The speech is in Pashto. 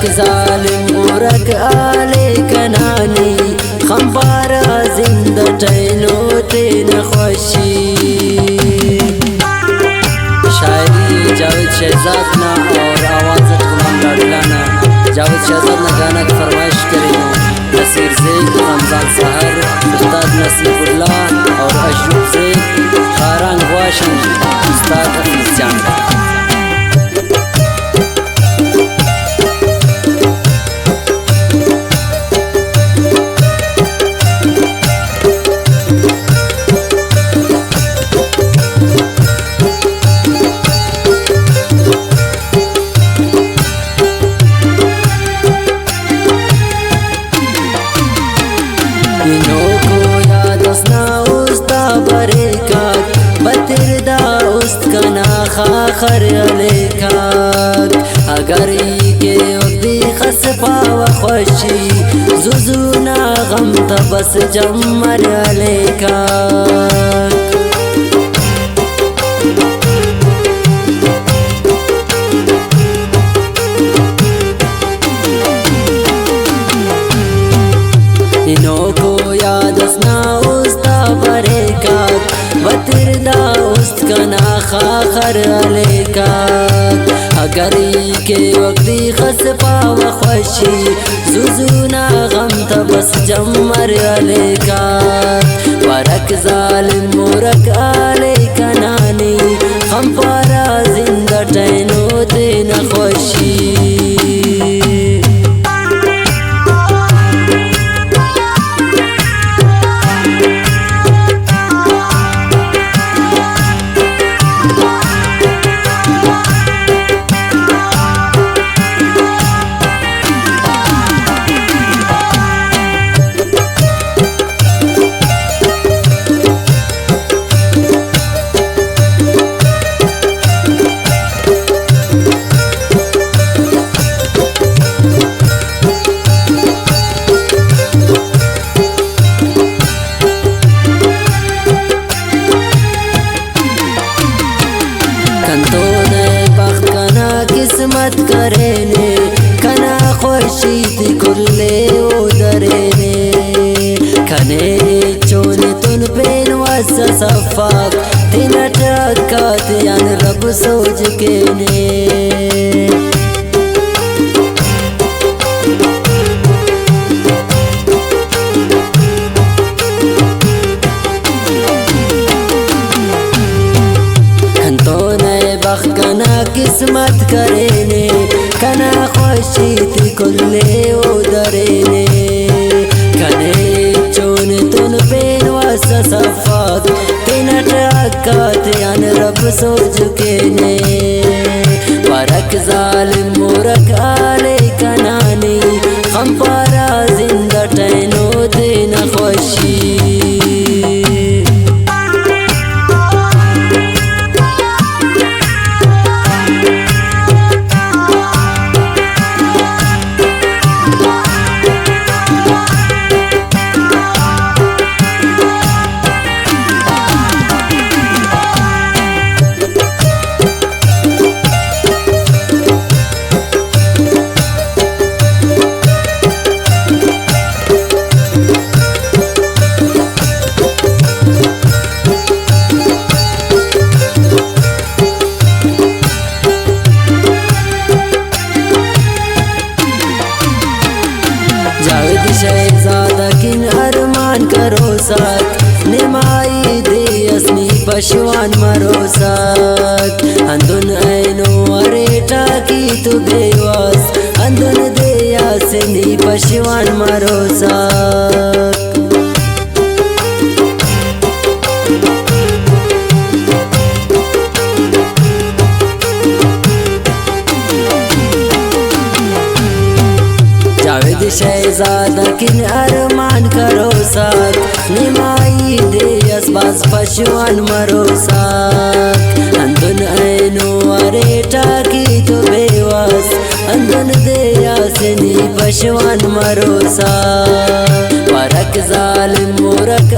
ورک ظالم ورک آلے کنانی خمپارا زندہ ٹینو تین خوشی شاعری جاوید شہزاد نا اور آواز غلام لاڈلانا جاوید شہزاد نا گانا کی فرمائش کریں نصیر زیگ رمضان سحر استاد نصیب اللہ اور اشرف زیگ خارنگ واشن استاد حفیظ جان خاخر علیکاک اگر ای کے وقتی خسپا و خوشی زوزونا غم تبس جمر علیکاک انہوں کو یاد اسنا استا بریکاک بطر دا است کنا خاخر علیکاک اگر ای کے وقتی خسپا و خوشی زوزونا غم تبس جمر علیکاک ورک ظالم ورک علیکنانی خم پارا زندہ ٹینو تین خوشی قسمت کرینے کنا خوشی تی کلے ادرینے کھنے چونے تن پین واسا صفاق تین ٹکات یان رب سوچ کینے قسمت کرینے کنا خوشی تی کلے ادرینے کنے چون تن پین واسا صفاق تین ٹکات یان رب سوچ کینے ورک ظالم ورک آلے کنانی خم پارا زندہ ٹینو تین خوشی شہزادہ کن ارمان کرو ساتھ نمائی دی اسنی پشوان مرو ساتھ اندن اینو اریٹا کی تو بیواس اندن دیا سنی پشوان مرو ساتھ جاوید شہزادہ کن ارمان کرو ساتھ نمائی دے اسباس پشوان مرو ساتھ اندن اینو اریٹا کی تو بیواس اندن دیا سنی پشوان مرو ساتھ ورک ظالم ورک